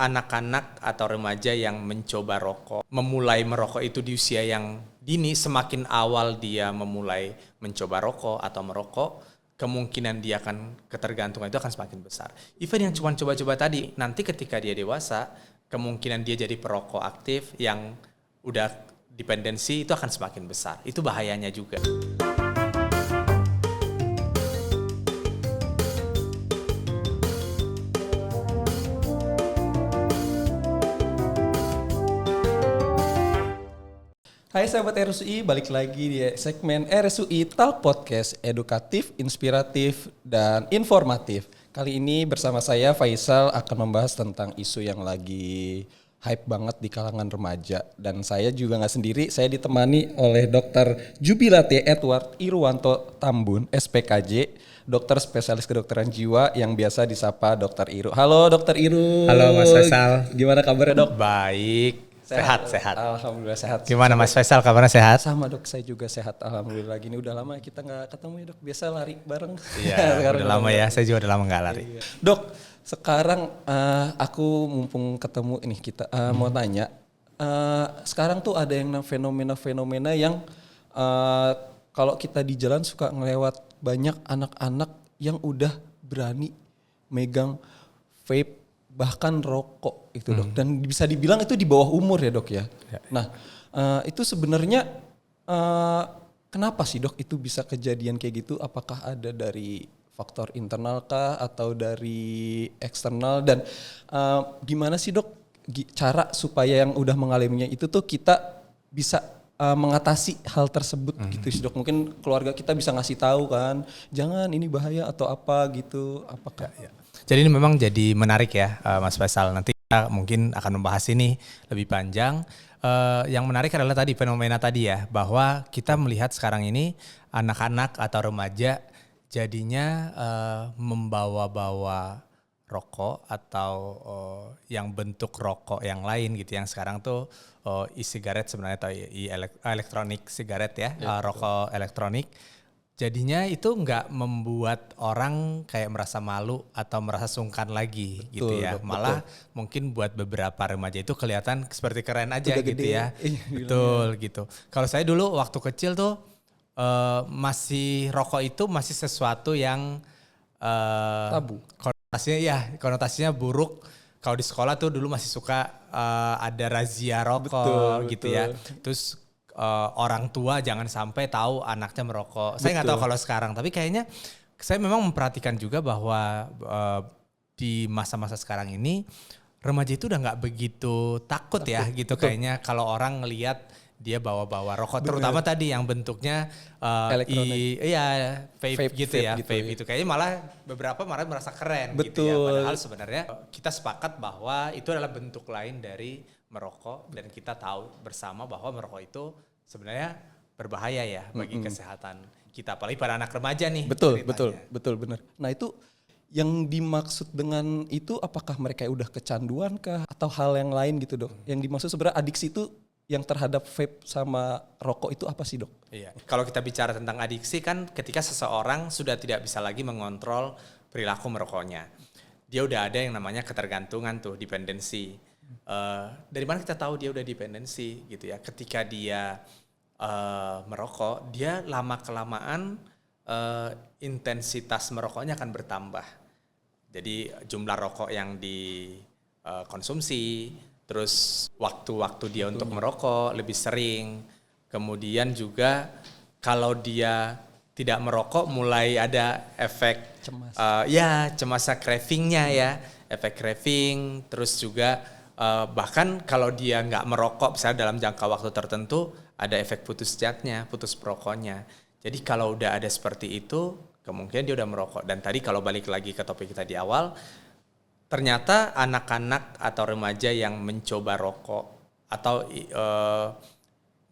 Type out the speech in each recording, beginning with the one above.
anak-anak atau remaja yang mencoba rokok, memulai merokok itu di usia yang dini, semakin awal dia memulai mencoba rokok atau merokok, kemungkinan dia akan ketergantungan itu akan semakin besar. Even yang cuma coba-coba tadi, nanti ketika dia dewasa, kemungkinan dia jadi perokok aktif yang udah dependensi itu akan semakin besar. Itu bahayanya juga. Hai sahabat RSUI, balik lagi di segmen RSUI Talk Podcast, edukatif, inspiratif, dan informatif. Kali ini bersama saya Faisal akan membahas tentang isu yang lagi hype banget di kalangan remaja. Dan saya juga gak sendiri, saya ditemani oleh Dr. Jubilate Edward Irwanto Tambun, SPKJ, dokter spesialis kedokteran jiwa yang biasa disapa Dr. Iru. Halo Dr. Iru. Halo Mas Faisal. Gimana kabarnya dok? Baik. Sehat. Alhamdulillah sehat. Gimana Mas Faisal, kabarnya sehat? Sama dok, saya juga sehat. Alhamdulillah. Gini udah lama kita nggak ketemu ya dok. Biasa lari bareng. Iya, udah lama ya. Saya juga udah lama nggak lari. Iya. Dok, sekarang aku mumpung ketemu ini kita mau tanya. Sekarang tuh ada yang fenomena-fenomena yang kalau kita di jalan suka ngelewat banyak anak-anak yang udah berani megang vape, bahkan rokok itu dok, dan bisa dibilang itu di bawah umur ya dok ya. Nah itu sebenarnya kenapa sih dok itu bisa kejadian kayak gitu? Apakah ada dari faktor internal kah atau dari eksternal, dan gimana sih dok cara supaya yang udah mengalaminya itu tuh kita bisa mengatasi hal tersebut gitu sih dok? Mungkin keluarga kita bisa ngasih tahu kan, jangan ini bahaya atau apa gitu, apakah? Jadi ini memang jadi menarik ya Mas Faisal. Nanti kita mungkin akan membahas ini lebih panjang. Yang menarik adalah tadi fenomena tadi ya, bahwa kita melihat sekarang ini anak-anak atau remaja jadinya membawa-bawa rokok atau yang bentuk rokok yang lain gitu, yang sekarang tuh e-sigaret sebenarnya, atau elektronik sigaret ya, rokok elektronik. Jadinya itu nggak membuat orang kayak merasa malu atau merasa sungkan lagi gitu ya. Malah mungkin buat beberapa remaja itu kelihatan seperti keren aja gitu gede, ya. Betul gitu. Kalau saya dulu waktu kecil tuh masih rokok itu masih sesuatu yang tabu. Konotasinya buruk. Kalau di sekolah tuh dulu masih suka ada razia rokok gitu ya. Terus orang tua jangan sampai tahu anaknya merokok. Saya nggak tahu kalau sekarang, tapi kayaknya saya memang memperhatikan juga bahwa di masa-masa sekarang ini remaja itu udah nggak begitu takut ya gitu. Kayaknya kalau orang ngelihat dia bawa-bawa rokok, terutama tadi yang bentuknya vape gitu ya, vape itu kayaknya malah beberapa merasa keren gitu ya. Padahal sebenarnya kita sepakat bahwa itu adalah bentuk lain dari merokok, dan kita tahu bersama bahwa merokok itu sebenarnya berbahaya ya bagi kesehatan kita, apalagi pada anak remaja nih. Betul benar. Nah itu yang dimaksud dengan itu, apakah mereka udah kecanduan kah atau hal yang lain gitu dok? Yang dimaksud sebenarnya adiksi itu yang terhadap vape sama rokok itu apa sih dok? Iya, kalau kita bicara tentang adiksi kan ketika seseorang sudah tidak bisa lagi mengontrol perilaku merokoknya, dia udah ada yang namanya ketergantungan tuh, dependensi. Dari mana kita tahu dia udah dependensi gitu ya? Ketika dia merokok, dia lama-kelamaan intensitas merokoknya akan bertambah. Jadi jumlah rokok yang dikonsumsi, terus waktu-waktu dia untuk merokok lebih sering. Kemudian juga kalau dia tidak merokok mulai ada efek cemas cravingnya ya, efek craving. Terus juga bahkan kalau dia nggak merokok misalnya dalam jangka waktu tertentu, ada efek putus perokoknya. Jadi kalau udah ada seperti itu, kemungkinan dia udah merokok. Dan tadi kalau balik lagi ke topik kita di awal, ternyata anak-anak atau remaja yang mencoba rokok atau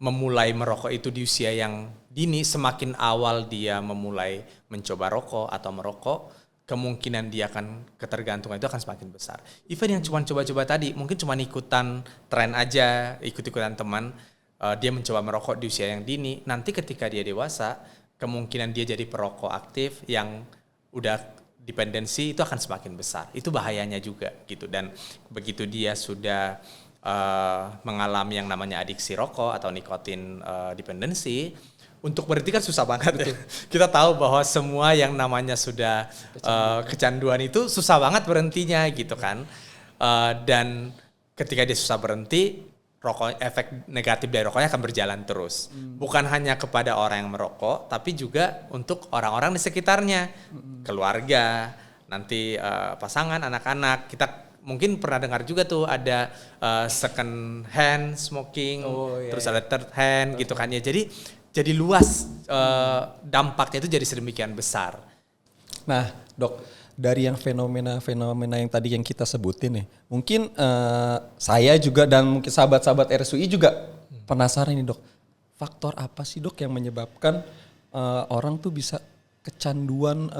memulai merokok itu di usia yang dini, semakin awal dia memulai mencoba rokok atau merokok, kemungkinan dia akan ketergantungan itu akan semakin besar. Even yang cuma coba-coba tadi, mungkin cuma ikutan tren aja, ikut-ikutan teman, dia mencoba merokok di usia yang dini, nanti ketika dia dewasa, kemungkinan dia jadi perokok aktif yang udah dependensi itu akan semakin besar. Itu bahayanya juga gitu. Dan begitu dia sudah mengalami yang namanya adiksi rokok atau nikotin dependensi, untuk berhenti kan susah banget. Ya. Kita tahu bahwa semua yang namanya sudah kecanduan itu susah banget berhentinya gitu kan. Dan ketika dia susah berhenti, efek negatif dari rokoknya akan berjalan terus. Bukan hanya kepada orang yang merokok, tapi juga untuk orang-orang di sekitarnya, keluarga, nanti pasangan, anak-anak. Kita mungkin pernah dengar juga tuh ada second hand smoking, terus ada third hand gitu kan ya. Jadi luas dampaknya itu jadi sedemikian besar. Nah, Dok, dari yang fenomena-fenomena yang tadi yang kita sebutin nih, mungkin saya juga dan mungkin sahabat-sahabat RSUI juga penasaran nih, Dok. Faktor apa sih, Dok, yang menyebabkan orang tuh bisa kecanduan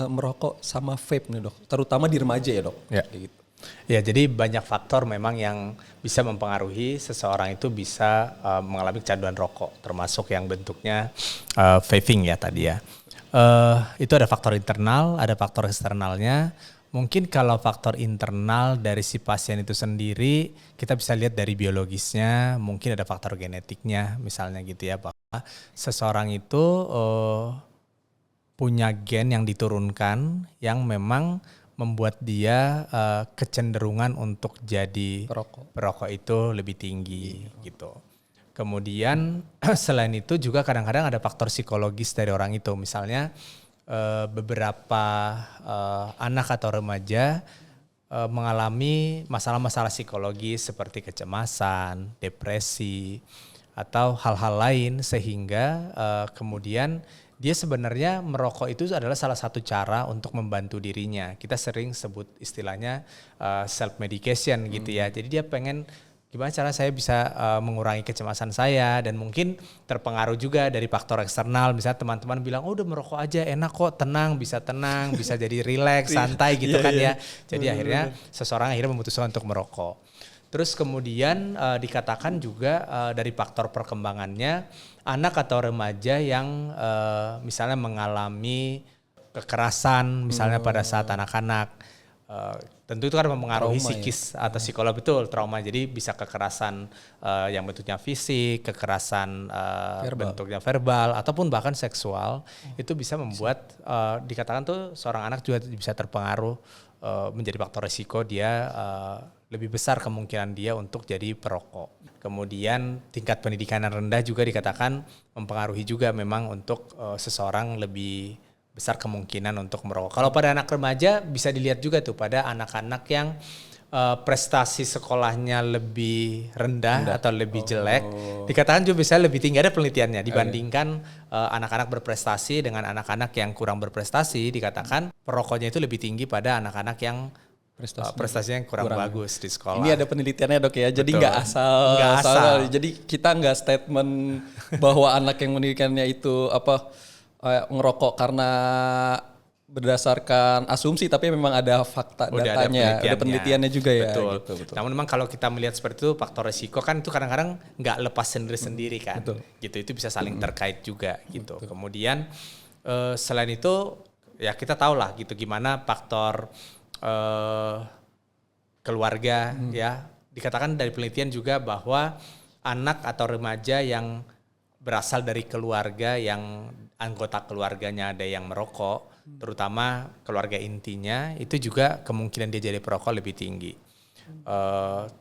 merokok sama vape nih, Dok? Terutama di remaja ya, Dok? Ya. Gitu. Ya, jadi banyak faktor memang yang bisa mempengaruhi seseorang itu bisa mengalami kecanduan rokok, termasuk yang bentuknya vaping ya tadi ya. Itu ada faktor internal, ada faktor eksternalnya. Mungkin kalau faktor internal dari si pasien itu sendiri, kita bisa lihat dari biologisnya, mungkin ada faktor genetiknya misalnya gitu ya, bahwa seseorang itu punya gen yang diturunkan yang memang membuat dia kecenderungan untuk jadi perokok itu lebih tinggi gitu. Kemudian selain itu juga kadang-kadang ada faktor psikologis dari orang itu. Misalnya beberapa anak atau remaja mengalami masalah-masalah psikologis seperti kecemasan, depresi, atau hal-hal lain sehingga kemudian dia sebenarnya merokok itu adalah salah satu cara untuk membantu dirinya. Kita sering sebut istilahnya self medication gitu ya. Jadi dia pengen gimana cara saya bisa mengurangi kecemasan saya, dan mungkin terpengaruh juga dari faktor eksternal. Misalnya teman-teman bilang, oh udah merokok aja enak kok, tenang, bisa jadi relax, santai gitu kan ya. Jadi akhirnya seseorang akhirnya memutuskan untuk merokok. Terus kemudian dikatakan juga dari faktor perkembangannya, anak atau remaja yang misalnya mengalami kekerasan misalnya pada saat anak-anak, tentu itu kan mempengaruhi psikis atau psikolog, betul, trauma. Jadi bisa kekerasan yang bentuknya fisik, kekerasan bentuknya verbal, ataupun bahkan seksual. Itu bisa membuat dikatakan tuh seorang anak juga bisa terpengaruh, menjadi faktor risiko dia lebih besar kemungkinan dia untuk jadi perokok. Kemudian tingkat pendidikan yang rendah juga dikatakan mempengaruhi juga memang untuk seseorang lebih besar kemungkinan untuk merokok. Kalau pada anak remaja bisa dilihat juga tuh pada anak-anak yang prestasi sekolahnya lebih rendah atau lebih jelek, dikatakan juga bisa lebih tinggi, ada penelitiannya dibandingkan anak-anak berprestasi dengan anak-anak yang kurang berprestasi. Dikatakan perokoknya itu lebih tinggi pada anak-anak yang prestasinya yang kurang bagus di sekolah. Ini ada penelitiannya, Dok ya. Jadi nggak asal. Jadi kita nggak statement bahwa anak yang mendidikannya itu ngerokok karena berdasarkan asumsi, tapi memang ada fakta datanya, ada penelitiannya juga ya. Betul. Namun memang kalau kita melihat seperti itu, faktor resiko kan itu kadang-kadang nggak lepas sendiri-sendiri kan. Gitu, itu bisa saling terkait juga gitu. Kemudian selain itu ya kita tahu lah gitu gimana faktor keluarga ya. Dikatakan dari penelitian juga bahwa anak atau remaja yang berasal dari keluarga yang anggota keluarganya ada yang merokok, terutama keluarga intinya, itu juga kemungkinan dia jadi perokok lebih tinggi.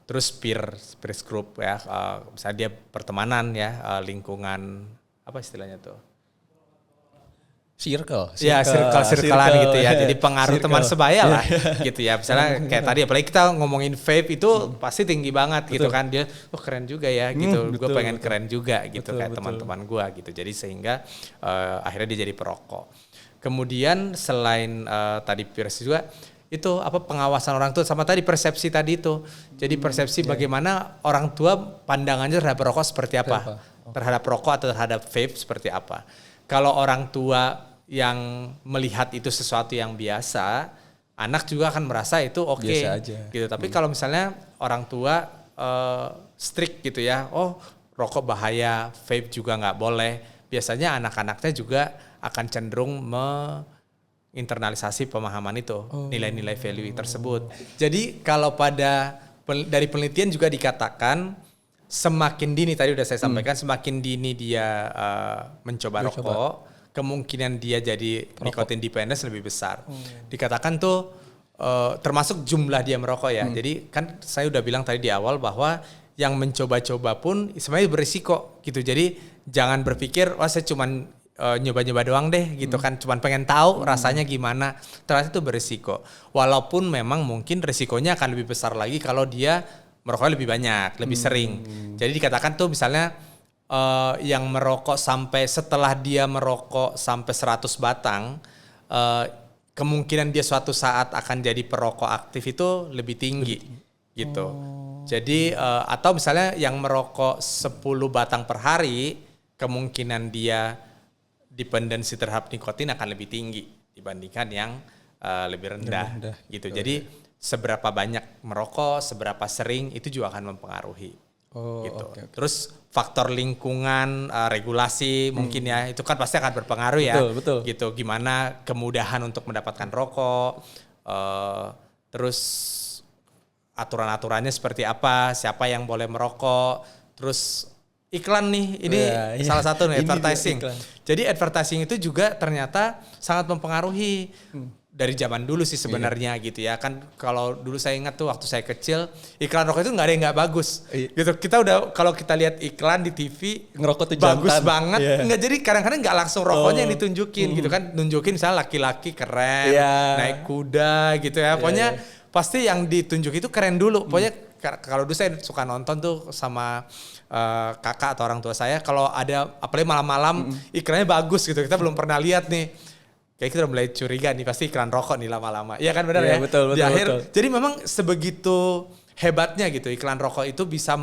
Terus peer group ya, misalnya dia pertemanan ya, lingkungan apa istilahnya tuh? Circlean gitu ya. Jadi pengaruh teman sebaya lah gitu ya. Misalnya kayak tadi apalagi kita ngomongin vape itu pasti tinggi banget gitu kan. Dia keren juga ya gitu. Gue pengen keren juga gitu kayak teman-teman gue gitu. Jadi sehingga akhirnya dia jadi perokok. Kemudian selain tadi peers juga itu pengawasan orang tua sama tadi persepsi tadi itu. Jadi persepsi bagaimana orang tua pandangannya terhadap rokok seperti apa? Terhadap rokok atau terhadap vape seperti apa? Kalau orang tua yang melihat itu sesuatu yang biasa, anak juga akan merasa itu oke gitu. Tapi kalau misalnya orang tua strict gitu ya, rokok bahaya, vape juga nggak boleh, biasanya anak-anaknya juga akan cenderung internalisasi pemahaman itu, nilai-nilai value tersebut. Jadi kalau dari penelitian juga dikatakan semakin dini, tadi udah saya sampaikan, semakin dini dia mencoba rokok, kemungkinan dia jadi nicotine dependence lebih besar. Dikatakan tuh termasuk jumlah dia merokok ya. Jadi kan saya udah bilang tadi di awal bahwa yang mencoba-coba pun sebenarnya berisiko gitu. Jadi jangan berpikir wah saya cuman nyoba-nyoba doang deh gitu kan, cuman pengen tahu rasanya gimana. Ternyata itu berisiko. Walaupun memang mungkin risikonya akan lebih besar lagi kalau dia merokok lebih banyak, lebih sering. Jadi dikatakan tuh misalnya yang merokok sampai setelah dia merokok sampai 100 batang, kemungkinan dia suatu saat akan jadi perokok aktif itu lebih tinggi gitu. Jadi atau misalnya yang merokok 10 batang per hari, kemungkinan dia dependensi terhadap nikotin akan lebih tinggi dibandingkan yang lebih rendah gitu. Jadi seberapa banyak merokok, seberapa sering itu juga akan mempengaruhi gitu. Terus faktor lingkungan, regulasi mungkin ya itu kan pasti akan berpengaruh ya. Betul. Gitu. Gimana kemudahan untuk mendapatkan rokok, terus aturan-aturannya seperti apa, siapa yang boleh merokok, terus iklan nih, ini salah satu nih, advertising. Jadi advertising itu juga ternyata sangat mempengaruhi dari zaman dulu sih sebenarnya gitu ya. Kan kalau dulu saya ingat tuh waktu saya kecil, iklan rokok itu nggak ada yang nggak bagus. Gitu. Kita udah kalau kita lihat iklan di TV, ngerokok tuh bagus jantan. banget. Nggak, jadi kadang-kadang nggak langsung rokoknya yang ditunjukin gitu kan. Nunjukin misalnya laki-laki keren, naik kuda gitu ya. Pokoknya pasti yang ditunjuk itu keren dulu. Pokoknya kalau dulu saya suka nonton tuh sama kakak atau orang tua saya, kalau ada apalagi malam-malam iklannya bagus gitu, kita belum pernah lihat nih, kayak kita udah mulai curiga nih pasti iklan rokok nih lama-lama. Iya kan benar ya? Betul, di akhir, betul. Jadi memang sebegitu hebatnya gitu iklan rokok itu bisa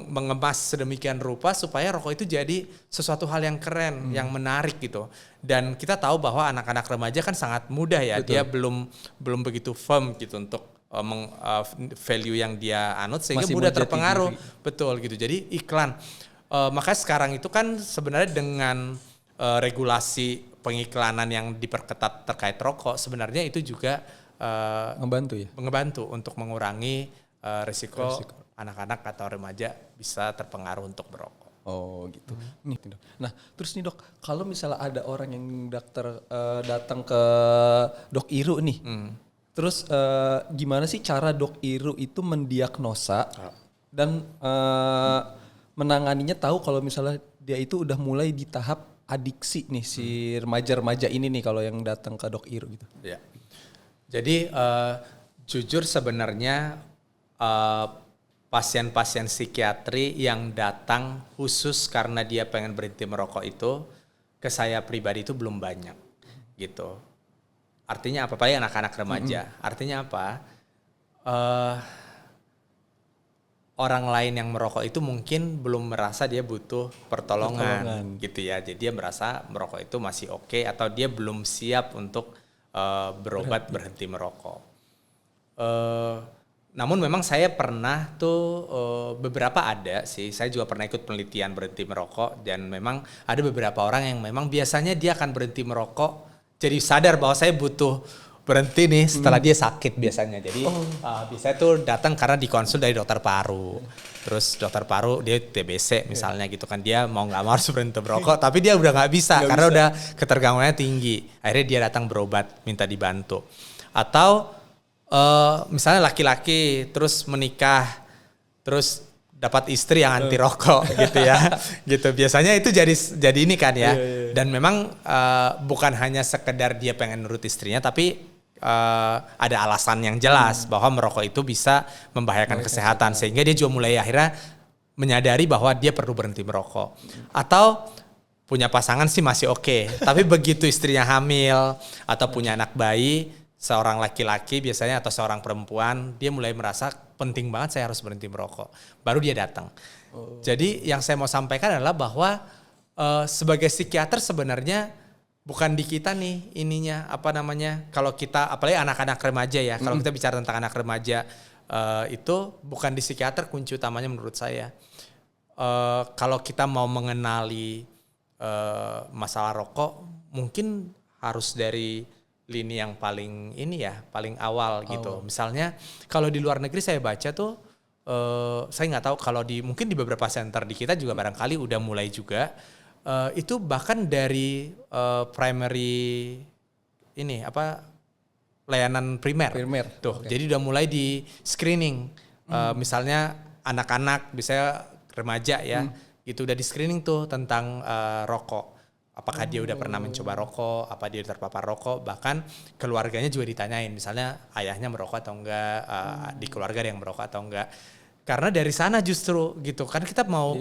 mengemas sedemikian rupa supaya rokok itu jadi sesuatu hal yang keren, yang menarik gitu. Dan kita tahu bahwa anak-anak remaja kan sangat mudah ya, dia belum begitu firm gitu untuk value yang dia anut sehingga masih mudah terpengaruh. Betul gitu. Jadi iklan. Makanya sekarang itu kan sebenarnya dengan regulasi pengiklanan yang diperketat terkait rokok, sebenarnya itu juga ngebantu untuk mengurangi risiko anak-anak atau remaja bisa terpengaruh untuk berokok. Oh gitu. Nih dok. Nah terus nih dok, kalau misalnya ada orang yang datang ke Dok Iru nih, terus gimana sih cara Dok Iru itu mendiagnosa dan menanganinya, tahu kalau misalnya dia itu udah mulai di tahap adiksi nih si remaja-remaja ini nih kalau yang datang ke Dok Iru gitu. Ya. Jadi jujur sebenarnya pasien-pasien psikiatri yang datang khusus karena dia pengen berhenti merokok itu ke saya pribadi itu belum banyak gitu. Artinya apa? Paling anak-anak remaja. Artinya apa? Orang lain yang merokok itu mungkin belum merasa dia butuh pertolongan gitu ya. Jadi dia merasa merokok itu masih oke, atau dia belum siap untuk berobat berhenti merokok. Namun memang saya pernah tuh beberapa ada sih, saya juga pernah ikut penelitian berhenti merokok, dan memang ada beberapa orang yang memang biasanya dia akan berhenti merokok, jadi sadar bahwa saya butuh berhenti nih setelah dia sakit biasanya. Jadi biasanya tuh datang karena dikonsul dari dokter paru. Terus dokter paru dia TBC misalnya gitu kan, dia mau nggak mau harus berhenti merokok, tapi dia udah nggak bisa karena udah ketergantungannya tinggi. Akhirnya dia datang berobat, minta dibantu. Atau misalnya laki-laki terus menikah, terus dapat istri yang anti rokok gitu ya, gitu. Biasanya itu jadi ini kan ya. Dan memang bukan hanya sekedar dia pengen nurut istrinya, tapi ada alasan yang jelas bahwa merokok itu bisa membahayakan kesehatan, sehingga dia juga mulai akhirnya menyadari bahwa dia perlu berhenti merokok. Atau punya pasangan sih masih oke, tapi begitu istrinya hamil atau punya anak bayi, seorang laki-laki biasanya atau seorang perempuan, dia mulai merasa penting banget saya harus berhenti merokok. Baru dia datang. Jadi yang saya mau sampaikan adalah bahwa sebagai psikiater sebenarnya bukan di kita nih ininya, kalau kita, apalagi anak-anak remaja ya, kalau kita bicara tentang anak remaja, itu bukan di psikiater kunci utamanya menurut saya. Kalau kita mau mengenali masalah rokok, mungkin harus dari lini yang paling ini ya, paling awal gitu. Misalnya kalau di luar negeri saya baca tuh, saya nggak tahu kalau mungkin di beberapa center di kita juga barangkali udah mulai juga, itu bahkan dari primary ini layanan primer. Tuh, jadi udah mulai di screening. Misalnya anak-anak, bisa remaja ya, itu udah di screening tuh tentang rokok. Apakah dia udah pernah mencoba rokok, apa dia terpapar rokok, bahkan keluarganya juga ditanyain, misalnya ayahnya merokok atau enggak, di keluarga ada yang merokok atau enggak. Karena dari sana justru gitu kan kita mau,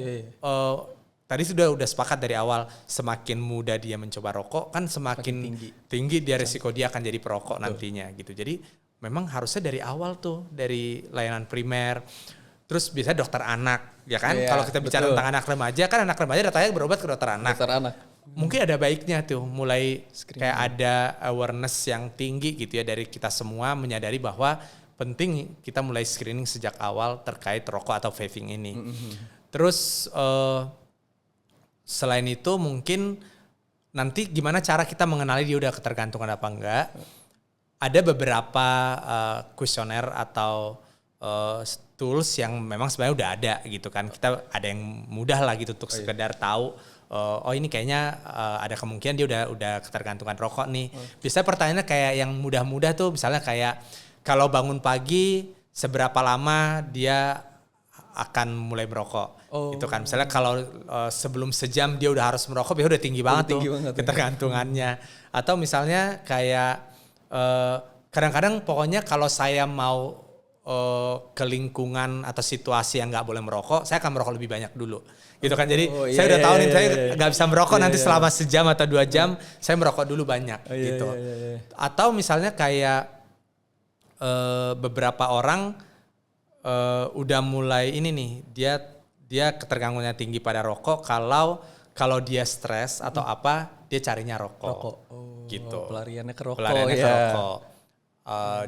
tadi udah sepakat dari awal, semakin muda dia mencoba rokok kan semakin tinggi dia risiko dia akan jadi perokok nantinya gitu. Jadi memang harusnya dari awal tuh, dari layanan primer. Terus biasanya dokter anak, ya kan? Kalau kita bicara tentang anak remaja, kan anak remaja datanya berobat ke dokter anak. Mungkin ada baiknya tuh, mulai kayak ada awareness yang tinggi gitu ya dari kita semua menyadari bahwa penting kita mulai screening sejak awal terkait rokok atau vaping ini. Terus selain itu mungkin nanti gimana cara kita mengenali dia udah ketergantungan apa enggak. Ada beberapa kuesioner atau tools yang memang sebenarnya udah ada gitu kan. Kita ada yang mudah lah gitu untuk sekedar tahu, oh ini kayaknya ada kemungkinan dia udah ketergantungan rokok nih. Biasanya pertanyaannya kayak yang mudah-mudah tuh, misalnya kayak kalau bangun pagi seberapa lama dia akan mulai merokok. Gitu kan. Misalnya kalau sebelum sejam dia udah harus merokok, ya udah tinggi banget tuh ketergantungannya. Atau misalnya kayak kadang-kadang pokoknya kalau saya mau ke lingkungan atau situasi yang nggak boleh merokok, saya akan merokok lebih banyak dulu, gitu kan. Jadi saya udah tahu nih saya nggak bisa merokok nanti selama sejam atau 2 jam, saya merokok dulu banyak, gitu. Atau misalnya kayak beberapa orang udah mulai ini nih, dia ketergantungannya tinggi pada rokok. Kalau dia stres atau apa, dia carinya rokok. Gitu. Pelariannya ke rokok. Ke rokok.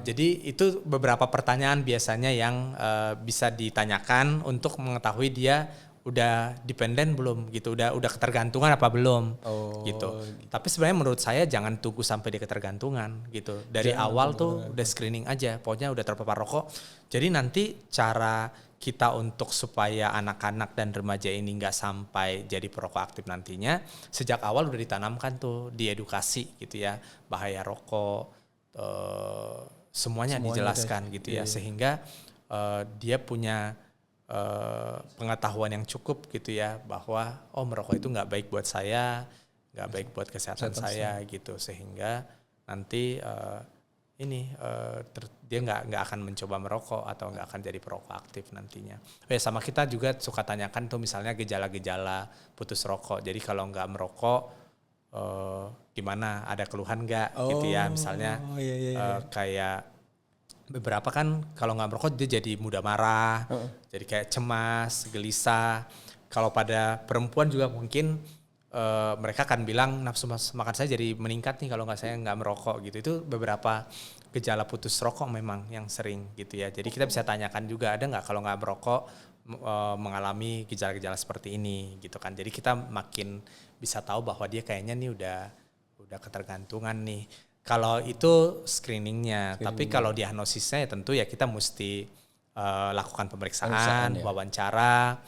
Jadi itu beberapa pertanyaan biasanya yang bisa ditanyakan untuk mengetahui dia udah dependen belum gitu, udah ketergantungan apa belum gitu. Tapi sebenarnya menurut saya jangan tunggu sampai dia ketergantungan gitu. Dari awal tuh udah screening aja, pokoknya udah terpapar rokok. Jadi nanti cara kita untuk supaya anak-anak dan remaja ini nggak sampai jadi perokok aktif nantinya, sejak awal udah ditanamkan tuh, diedukasi gitu ya, bahaya rokok. Semuanya dijelaskan gitu ya, sehingga dia punya pengetahuan yang cukup gitu ya, bahwa merokok itu nggak baik buat saya, nggak baik buat kesehatan saya gitu, sehingga nanti dia nggak akan mencoba merokok atau nggak akan jadi perokok aktif nantinya. Sama kita juga suka tanyakan tuh misalnya gejala-gejala putus rokok. Jadi kalau nggak merokok gimana, ada keluhan nggak gitu ya, misalnya kayak beberapa kan kalau nggak merokok dia jadi mudah marah, jadi kayak cemas, gelisah. Kalau pada perempuan juga mungkin mereka akan bilang nafsu makan saya jadi meningkat nih kalau saya nggak merokok gitu. Itu beberapa gejala putus rokok memang yang sering gitu ya. Jadi kita bisa tanyakan juga, ada nggak kalau nggak merokok mengalami gejala-gejala seperti ini gitu kan. Jadi kita makin bisa tahu bahwa dia kayaknya nih udah ketergantungan nih. Kalau itu screeningnya, tapi kalau diagnosisnya ya tentu ya kita mesti lakukan pemeriksaan, wawancara,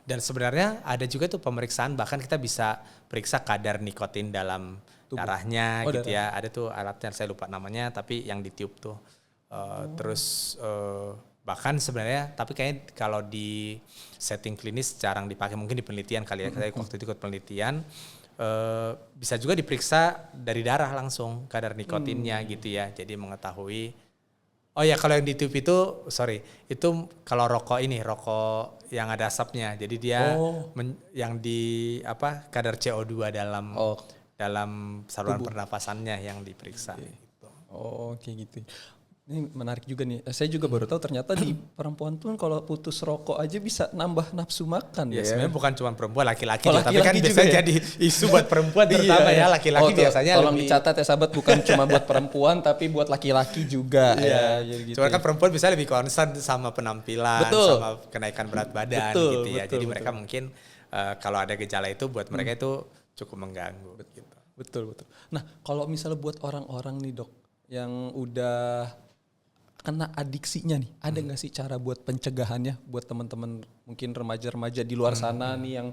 dan sebenarnya ada juga tuh pemeriksaan, bahkan kita bisa periksa kadar nikotin dalam darahnya gitu ya. Ada tuh alatnya, saya lupa namanya, tapi yang ditiup tuh. Terus bahkan sebenarnya, tapi kayaknya kalau di setting klinis jarang dipakai, mungkin di penelitian kali ya. Saya waktu itu ikut penelitian, bisa juga diperiksa dari darah langsung kadar nikotinnya gitu ya. Jadi mengetahui, kalau yang ditiup itu, itu kalau rokok yang ada asapnya. Jadi dia yang di kadar CO2 dalam saluran pernapasannya yang diperiksa. Gitu. Kayak gitu. Ini menarik juga nih. Saya juga baru tahu ternyata di perempuan tuh kalau putus rokok aja bisa nambah nafsu makan ya. Sebenarnya bukan cuma perempuan, laki-laki juga. Tapi kan biasanya jadi isu buat perempuan terutama ya. Laki-laki biasanya tolong dicatat ya sahabat, bukan cuma buat perempuan tapi buat laki-laki juga. Gitu. Cuma kan perempuan bisa lebih concern sama penampilan, sama kenaikan berat badan gitu ya. Jadi mereka mungkin kalau ada gejala itu buat mereka itu cukup mengganggu gitu. Betul. Nah, kalau misalnya buat orang-orang nih dok, yang udah kena adiksinya nih, ada nggak sih cara buat pencegahannya buat teman-teman mungkin remaja-remaja di luar sana nih yang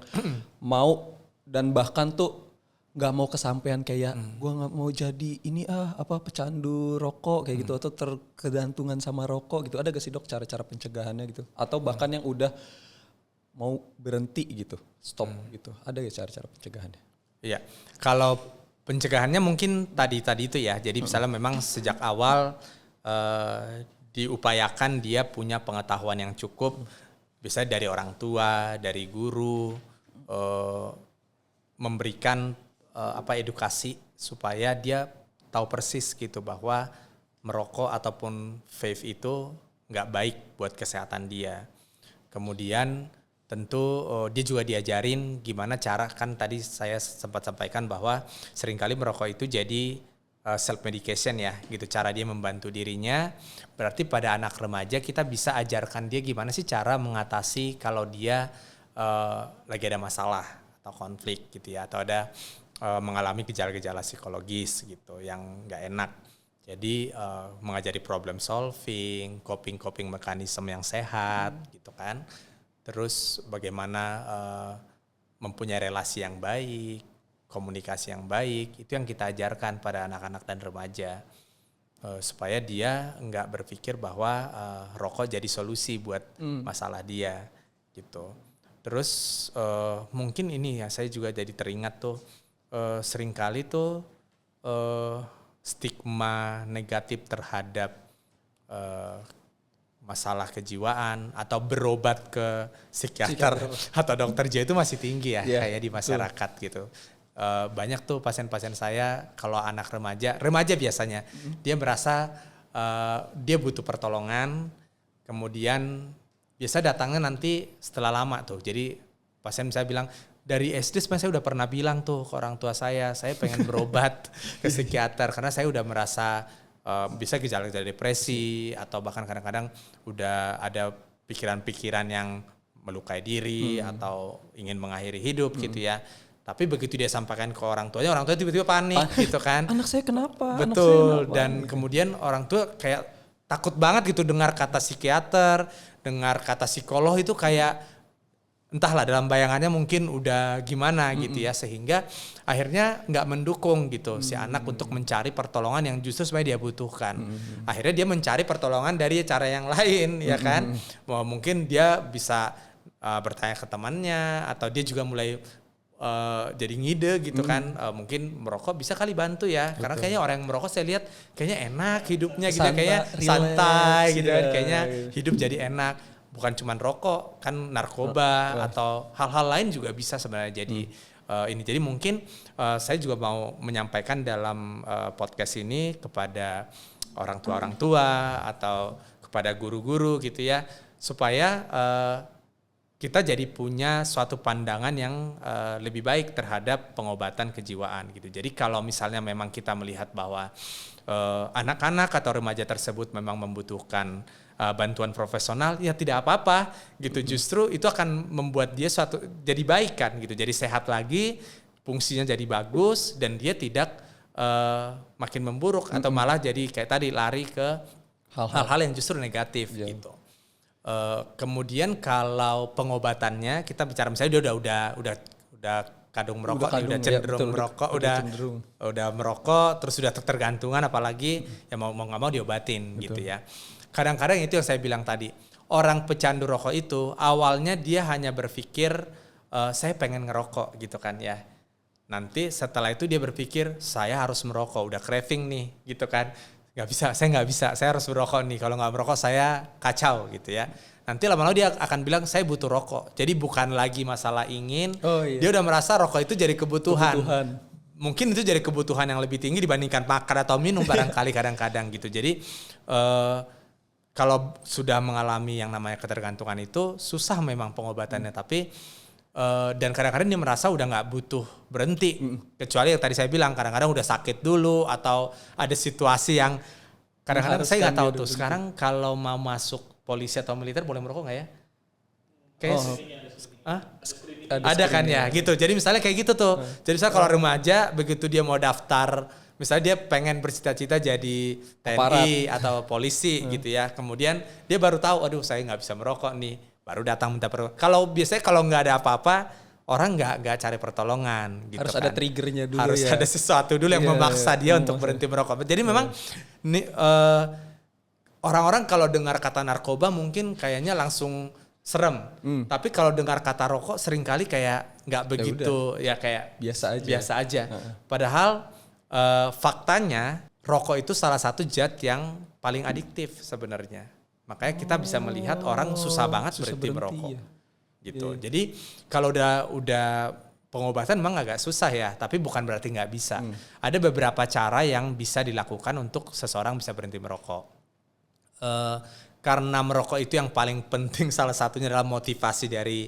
mau dan bahkan tuh nggak mau kesampaian kayak gua nggak mau jadi ini pecandu rokok kayak gitu atau terkegantungan sama rokok gitu. Ada gak sih dok cara-cara pencegahannya gitu? Atau bahkan yang udah mau berhenti gitu, stop gitu. Ada gak cara-cara pencegahannya? Iya, kalau pencegahannya mungkin tadi itu ya. Jadi misalnya memang sejak awal diupayakan dia punya pengetahuan yang cukup, bisa dari orang tua, dari guru, memberikan edukasi supaya dia tahu persis gitu bahwa merokok ataupun vape itu nggak baik buat kesehatan dia. Kemudian tentu dia juga diajarin gimana cara, kan tadi saya sempat sampaikan bahwa seringkali merokok itu jadi self medication ya gitu, cara dia membantu dirinya. Berarti pada anak remaja kita bisa ajarkan dia gimana sih cara mengatasi kalau dia lagi ada masalah atau konflik gitu ya, atau ada mengalami gejala-gejala psikologis gitu yang nggak enak. Jadi mengajari problem solving, coping mekanisme yang sehat gitu kan. Terus bagaimana mempunyai relasi yang baik, komunikasi yang baik, itu yang kita ajarkan pada anak-anak dan remaja. Supaya dia nggak berpikir bahwa rokok jadi solusi buat masalah dia gitu. Terus mungkin ini ya, saya juga jadi teringat tuh, seringkali tuh stigma negatif terhadap masalah kejiwaan atau berobat ke psikiater atau dokter jiwa itu masih tinggi ya, kayak di masyarakat gitu. Banyak tuh pasien-pasien saya kalau anak remaja biasanya dia merasa dia butuh pertolongan, kemudian biasa datangnya nanti setelah lama tuh. Jadi pasien saya bilang, dari SD sebenarnya saya udah pernah bilang tuh ke orang tua saya pengen berobat ke psikiater karena saya udah merasa bisa gejala-gejala depresi atau bahkan kadang-kadang udah ada pikiran-pikiran yang melukai diri atau ingin mengakhiri hidup gitu ya. Tapi begitu dia sampaikan ke orang tuanya tiba-tiba panik gitu kan. Anak saya kenapa? Betul, dan kemudian orang tua kayak takut banget gitu dengar kata psikiater, dengar kata psikolog itu kayak entahlah dalam bayangannya mungkin udah gimana gitu ya, sehingga akhirnya nggak mendukung gitu si anak untuk mencari pertolongan yang justru sebenarnya dia butuhkan. Akhirnya dia mencari pertolongan dari cara yang lain ya kan. Mungkin dia bisa bertanya ke temannya atau dia juga mulai jadi ngide gitu kan, mungkin merokok bisa kali bantu ya. Betul. Karena kayaknya orang yang merokok saya lihat kayaknya enak hidupnya gitu, kayaknya santai gitu kan, kayaknya hidup jadi enak. Bukan cuma rokok, kan narkoba atau hal-hal lain juga bisa sebenarnya jadi ini. Jadi mungkin saya juga mau menyampaikan dalam podcast ini kepada orang tua atau kepada guru-guru gitu ya, supaya kita jadi punya suatu pandangan yang lebih baik terhadap pengobatan kejiwaan gitu. Jadi kalau misalnya memang kita melihat bahwa anak-anak atau remaja tersebut memang membutuhkan bantuan profesional, ya tidak apa-apa gitu. Justru itu akan membuat dia jadi baik kan gitu. Jadi sehat lagi, fungsinya jadi bagus dan dia tidak makin memburuk atau malah jadi kayak tadi lari ke hal-hal yang justru negatif gitu. Kemudian kalau pengobatannya kita bicara misalnya dia udah kadung merokok, udah cenderung merokok, udah merokok, terus sudah tergantungan, apalagi ya mau nggak mau diobatin gitu ya. Kadang-kadang itu yang saya bilang tadi, orang pecandu rokok itu awalnya dia hanya berpikir saya pengen ngerokok gitu kan ya. Nanti setelah itu dia berpikir saya harus merokok, udah craving nih gitu kan. Saya nggak bisa, saya harus merokok nih. Kalau nggak merokok saya kacau gitu ya. Nanti lama-lama dia akan bilang saya butuh rokok. Jadi bukan lagi masalah ingin, dia udah merasa rokok itu jadi kebutuhan. Mungkin itu jadi kebutuhan yang lebih tinggi dibandingkan makan atau minum barangkali kadang-kadang gitu. Jadi kalau sudah mengalami yang namanya ketergantungan itu susah memang pengobatannya, tapi dan kadang-kadang dia merasa udah nggak butuh berhenti, kecuali yang tadi saya bilang kadang-kadang udah sakit dulu atau ada situasi yang kadang-kadang saya nggak taw tuh sekarang kalau mau masuk polisi atau militer boleh merokok nggak ya? Kayak ada kan ya gitu. Jadi misalnya kayak gitu tuh. Jadi misalnya kalau remaja begitu dia mau daftar, misalnya dia pengen bercita-cita jadi TNI atau polisi gitu ya. Kemudian dia baru tahu, aduh saya nggak bisa merokok nih. Baru datang minta pertolongan. Kalau biasanya kalau nggak ada apa-apa, orang nggak cari pertolongan gitu. Harus kan. ada triggernya dulu. Harus ada sesuatu dulu yang memaksa dia untuk berhenti merokok. Jadi memang orang-orang kalau dengar kata narkoba mungkin kayaknya langsung serem. Tapi kalau dengar kata rokok seringkali kayak nggak begitu ya kayak biasa aja. Padahal faktanya rokok itu salah satu zat yang paling adiktif sebenarnya. Makanya kita bisa melihat orang susah banget berhenti merokok. Ya. Gitu. Jadi kalau udah pengobatan memang agak susah ya, tapi bukan berarti nggak bisa. Ada beberapa cara yang bisa dilakukan untuk seseorang bisa berhenti merokok. Karena merokok itu yang paling penting, salah satunya adalah motivasi dari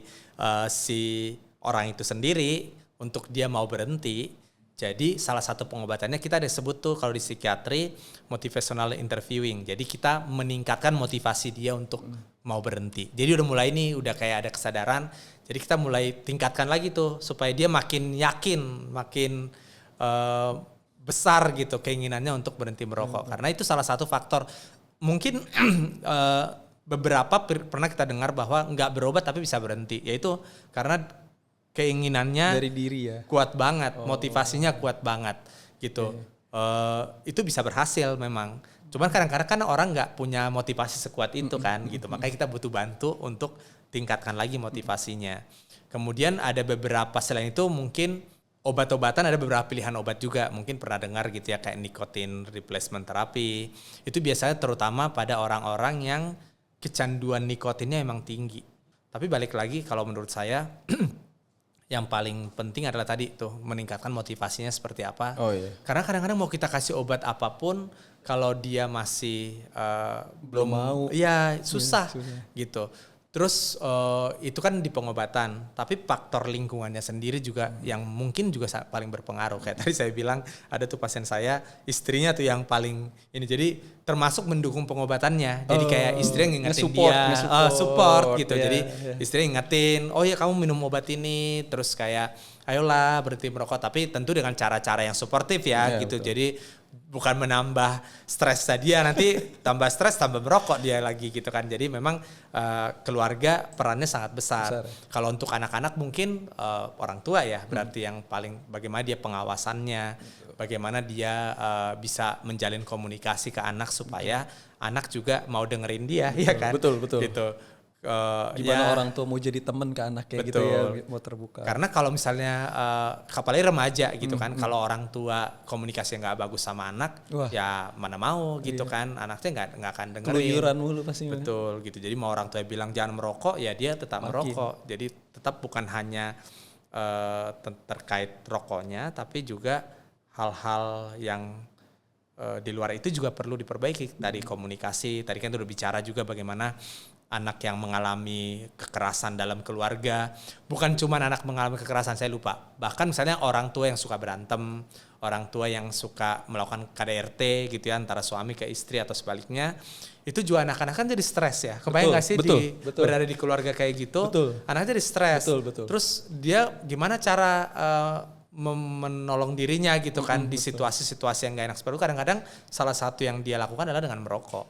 si orang itu sendiri untuk dia mau berhenti. Jadi salah satu pengobatannya kita ada sebut tuh kalau di psikiatri motivational interviewing. Jadi kita meningkatkan motivasi dia untuk mau berhenti. Jadi udah mulai nih, udah kayak ada kesadaran. Jadi kita mulai tingkatkan lagi tuh supaya dia makin yakin, makin besar gitu keinginannya untuk berhenti merokok. Karena itu salah satu faktor. Mungkin beberapa pernah kita dengar bahwa nggak berobat tapi bisa berhenti. Yaitu karena keinginannya dari diri ya kuat banget, motivasinya kuat banget gitu. Itu bisa berhasil memang. Cuman kadang-kadang kan orang nggak punya motivasi sekuat itu kan gitu. Makanya kita butuh bantu untuk tingkatkan lagi motivasinya. Kemudian ada beberapa selain itu mungkin obat-obatan, ada beberapa pilihan obat juga. Mungkin pernah dengar gitu ya kayak nicotine replacement therapy. Itu biasanya terutama pada orang-orang yang kecanduan nikotinnya emang tinggi. Tapi balik lagi kalau menurut saya yang paling penting adalah tadi tuh meningkatkan motivasinya seperti apa. Karena kadang-kadang mau kita kasih obat apapun kalau dia masih belum mau, ya susah gitu. Terus itu kan di pengobatan, tapi faktor lingkungannya sendiri juga yang mungkin juga paling berpengaruh. Kayak tadi saya bilang ada tuh pasien saya, istrinya tuh yang paling ini, jadi termasuk mendukung pengobatannya. Jadi kayak istri yang ngingetin support gitu. Jadi istri ngingetin, oh ya kamu minum obat ini, terus kayak ayolah berhenti merokok, tapi tentu dengan cara-cara yang suportif ya gitu. Betul. Jadi bukan menambah stres dia, nanti tambah stres tambah merokok dia lagi gitu kan. Jadi memang keluarga perannya sangat besar. Kalau untuk anak-anak mungkin orang tua ya berarti yang paling bagaimana dia pengawasannya, bagaimana dia bisa menjalin komunikasi ke anak supaya anak juga mau dengerin dia, ya kan? Betul. Gitu. Gimana orang tua mau jadi teman ke anaknya gitu ya, mau terbuka. Karena kalau misalnya apalagi remaja gitu kan, kalau orang tua komunikasi nggak bagus sama anak, ya mana mau gitu kan, anaknya nggak akan dengerin. Keluyuran mulu pasti. Betul gitu. Jadi mau orang tua bilang jangan merokok, ya dia tetap merokok. Jadi tetap bukan hanya terkait rokoknya, tapi juga hal-hal yang di luar itu juga perlu diperbaiki. Tadi komunikasi, tadi kan udah bicara juga bagaimana anak yang mengalami kekerasan dalam keluarga, bukan cuma anak mengalami kekerasan, saya lupa. Bahkan misalnya orang tua yang suka berantem, orang tua yang suka melakukan KDRT gitu ya, antara suami ke istri atau sebaliknya, itu juga anak-anak kan jadi stres ya. Kebayang nggak sih berada di keluarga kayak gitu, anaknya jadi stres. Terus dia gimana cara menolong dirinya gitu kan di situasi-situasi yang gak enak seperti itu. Kadang-kadang salah satu yang dia lakukan adalah dengan merokok.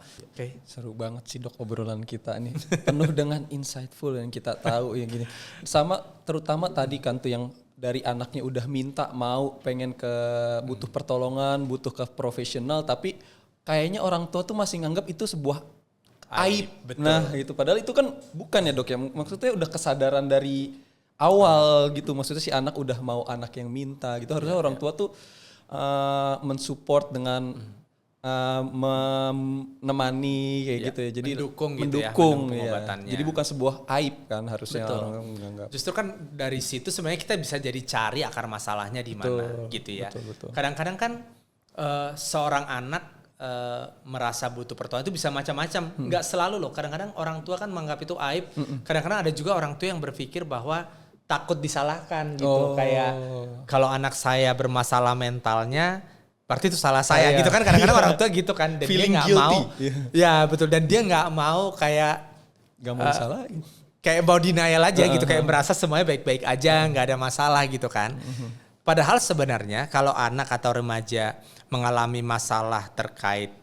Seru banget sih Dok obrolan kita nih, penuh dengan insightful yang kita tahu yang gini. Sama terutama tadi kan tuh yang dari anaknya udah minta mau pengen ke butuh pertolongan, butuh ke profesional, tapi kayaknya orang tua tuh masih nganggap itu sebuah aib. Nah itu padahal itu kan bukan ya Dok ya, maksudnya udah kesadaran dari awal gitu, maksudnya si anak udah mau anak yang minta gitu, harusnya orang tua tuh mensupport dengan menemani kayak gitu ya, jadi mendukung ya. Jadi bukan sebuah aib kan harusnya orang menganggap. Justru kan dari situ sebenarnya kita bisa jadi cari akar masalahnya di mana gitu ya. Kadang-kadang kan seorang anak merasa butuh pertolongan itu bisa macam-macam, nggak selalu loh. Kadang-kadang orang tua kan menganggap itu aib. Kadang-kadang ada juga orang tua yang berpikir bahwa takut disalahkan gitu, kayak kalau anak saya bermasalah mentalnya berarti itu salah saya gitu kan. Kadang-kadang orang tua gitu kan, dan dia nggak mau ya betul, dan dia nggak mau kayak nggak mau disalahin. kayak mau denial aja gitu, kayak merasa semuanya baik-baik aja, nggak ada masalah gitu kan. Padahal sebenarnya kalau anak atau remaja mengalami masalah terkait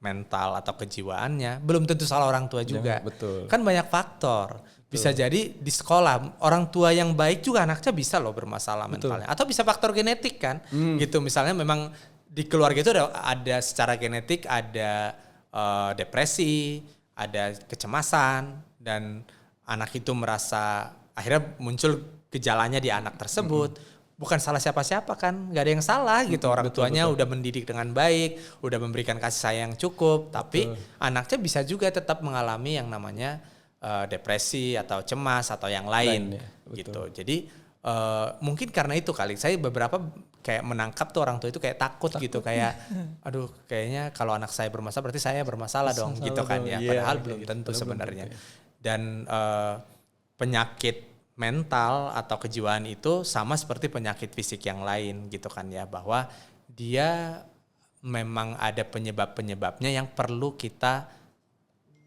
mental atau kejiwaannya, belum tentu salah orang tua juga. Betul. Kan banyak faktor. Bisa jadi di sekolah orang tua yang baik juga anaknya bisa loh bermasalah mentalnya. Atau bisa faktor genetik kan, gitu. Misalnya memang di keluarga itu ada secara genetik ada depresi, ada kecemasan, dan anak itu merasa akhirnya muncul gejalanya di anak tersebut. Bukan salah siapa-siapa kan, nggak ada yang salah gitu. Orang tuanya udah mendidik dengan baik, udah memberikan kasih sayang cukup, tapi anaknya bisa juga tetap mengalami yang namanya depresi atau cemas atau yang lain gitu. Jadi mungkin karena itu kali saya beberapa kayak menangkap tuh orang tua itu kayak takut gitu, kayak aduh kayaknya kalau anak saya bermasalah berarti saya bermasalah dong gitu kan ya. Padahal belum tentu sebenarnya. Dan penyakit mental atau kejiwaan itu sama seperti penyakit fisik yang lain gitu kan ya, bahwa dia memang ada penyebab-penyebabnya yang perlu kita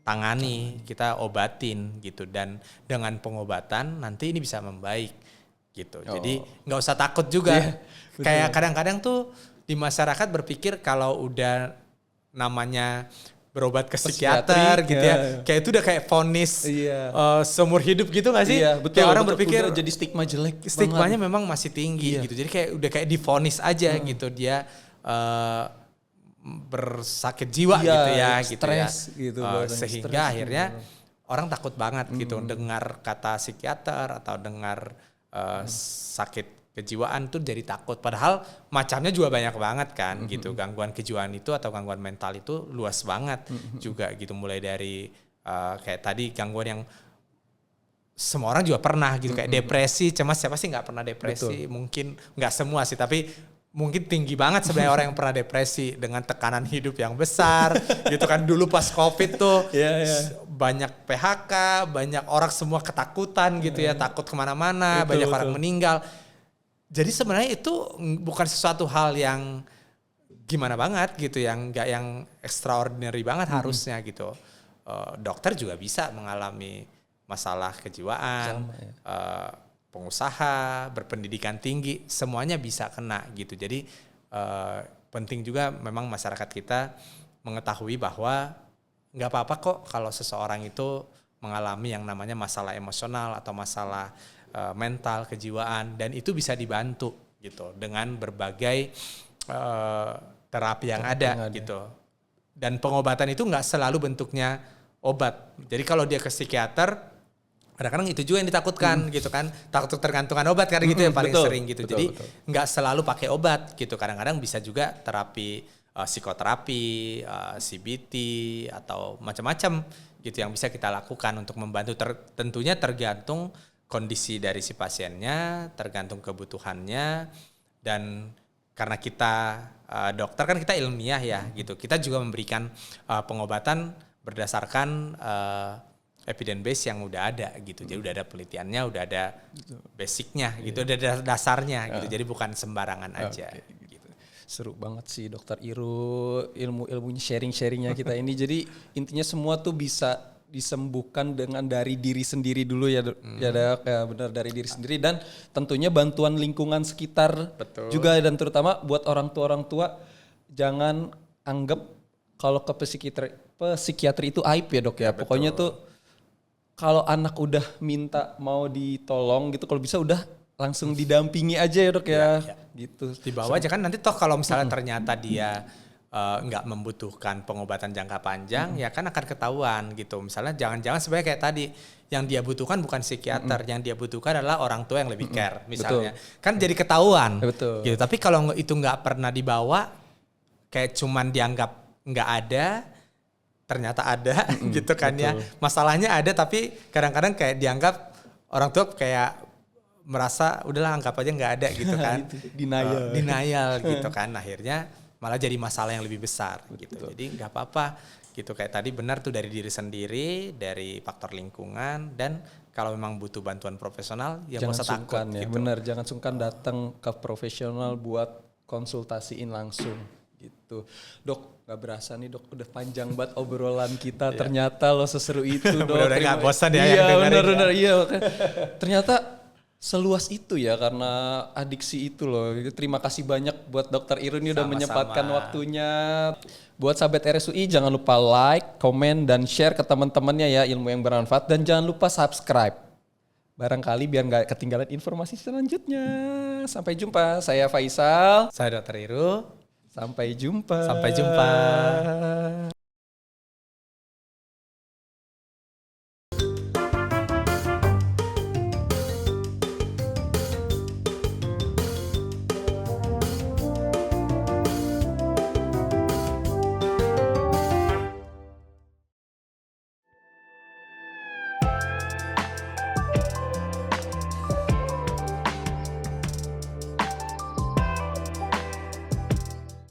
tangani, kita obatin gitu, dan dengan pengobatan nanti ini bisa membaik gitu. Jadi nggak usah takut juga. Kayak kadang-kadang tuh di masyarakat berpikir kalau udah namanya berobat ke psikiater gitu ya, kayak itu udah kayak vonis seumur hidup gitu nggak sih? Iya, betul. Kayak orang betul, berpikir jadi stigma jelek. Stigmanya memang masih tinggi gitu. Jadi kayak udah kayak divonis aja gitu, dia bersakit jiwa gitu ya, stres gitu, sehingga akhirnya orang takut banget gitu dengar kata psikiater atau dengar sakit kejiwaan tuh jadi takut. Padahal macamnya juga banyak banget kan gitu. Gangguan kejiwaan itu atau gangguan mental itu luas banget juga gitu. Mulai dari kayak tadi gangguan yang semua orang juga pernah gitu, kayak depresi, cemas. Siapa sih nggak pernah depresi? Mungkin nggak semua sih, tapi mungkin tinggi banget sebenarnya orang yang pernah depresi dengan tekanan hidup yang besar gitu kan. Dulu pas COVID tuh banyak PHK, banyak orang semua ketakutan gitu ya, takut kemana-mana, banyak orang meninggal. Jadi sebenarnya itu bukan sesuatu hal yang gimana banget gitu, yang nggak yang extraordinary banget harusnya gitu. Dokter juga bisa mengalami masalah kejiwaan, pengusaha, berpendidikan tinggi, semuanya bisa kena gitu. Jadi penting juga memang masyarakat kita mengetahui bahwa nggak apa-apa kok kalau seseorang itu mengalami yang namanya masalah emosional atau masalah mental, kejiwaan, dan itu bisa dibantu gitu dengan berbagai terapi yang ada gitu. Dan pengobatan itu nggak selalu bentuknya obat. Jadi kalau dia ke psikiater, kadang-kadang itu juga yang ditakutkan gitu kan, takut tergantungan obat karena gitu yang paling sering gitu. Jadi nggak selalu pakai obat gitu, kadang-kadang bisa juga terapi psikoterapi, CBT atau macam-macam gitu yang bisa kita lakukan untuk membantu. Tentunya tergantung kondisi dari si pasiennya, tergantung kebutuhannya, dan karena kita dokter kan kita ilmiah ya gitu, kita juga memberikan pengobatan berdasarkan evidence base yang udah ada gitu. Jadi udah ada penelitiannya, udah ada basicnya gitu, udah ada dasarnya gitu. Jadi bukan sembarangan aja. Gitu. Seru banget sih Dokter Iru, ilmu-ilmunya sharing-sharingnya kita ini. Jadi intinya semua tuh bisa disembuhkan dengan dari diri sendiri dulu ya Dok. Ya benar, dari diri sendiri, dan tentunya bantuan lingkungan sekitar juga, dan terutama buat orang tua jangan anggap kalau ke psikiatri itu aib ya Dok ya. Pokoknya tuh kalau anak udah minta mau ditolong gitu, kalau bisa udah langsung didampingi aja ya Dok ya. Gitu. Dibawa aja kan, nanti toh kalau misalnya ternyata dia nggak membutuhkan pengobatan jangka panjang, ya kan akan ketahuan gitu. Misalnya jangan-jangan sebenarnya kayak tadi, yang dia butuhkan bukan psikiater, yang dia butuhkan adalah orang tua yang lebih care misalnya. Kan jadi ketahuan gitu. Tapi kalau itu nggak pernah dibawa, kayak cuman dianggap nggak ada, ternyata ada gitu kan ya. Masalahnya ada, tapi kadang-kadang kayak dianggap orang tua kayak merasa udahlah anggap aja nggak ada gitu kan. Denial gitu kan, akhirnya malah jadi masalah yang lebih besar gitu. Jadi nggak apa-apa gitu, kayak tadi benar tuh, dari diri sendiri, dari faktor lingkungan, dan kalau memang butuh bantuan profesional ya nggak usah takut ya. gitu. Benar, jangan sungkan datang ke profesional buat konsultasiin langsung gitu. Dok, Gak berasa nih dok, udah panjang banget obrolan kita. Ternyata lo seseru itu dok. Udah gak bosan ya iya, yang dengerin. Bener-bener iya. Ternyata seluas itu ya karena adiksi itu loh. Terima kasih banyak buat Dokter Irun udah menyempatkan waktunya. Buat sahabat RSUI jangan lupa like, komen, dan share ke teman-temannya ya ilmu yang bermanfaat. Dan jangan lupa subscribe. Barangkali biar gak ketinggalan informasi selanjutnya. Sampai jumpa, saya Faisal. Saya Dokter Iru. Sampai jumpa. Sampai jumpa.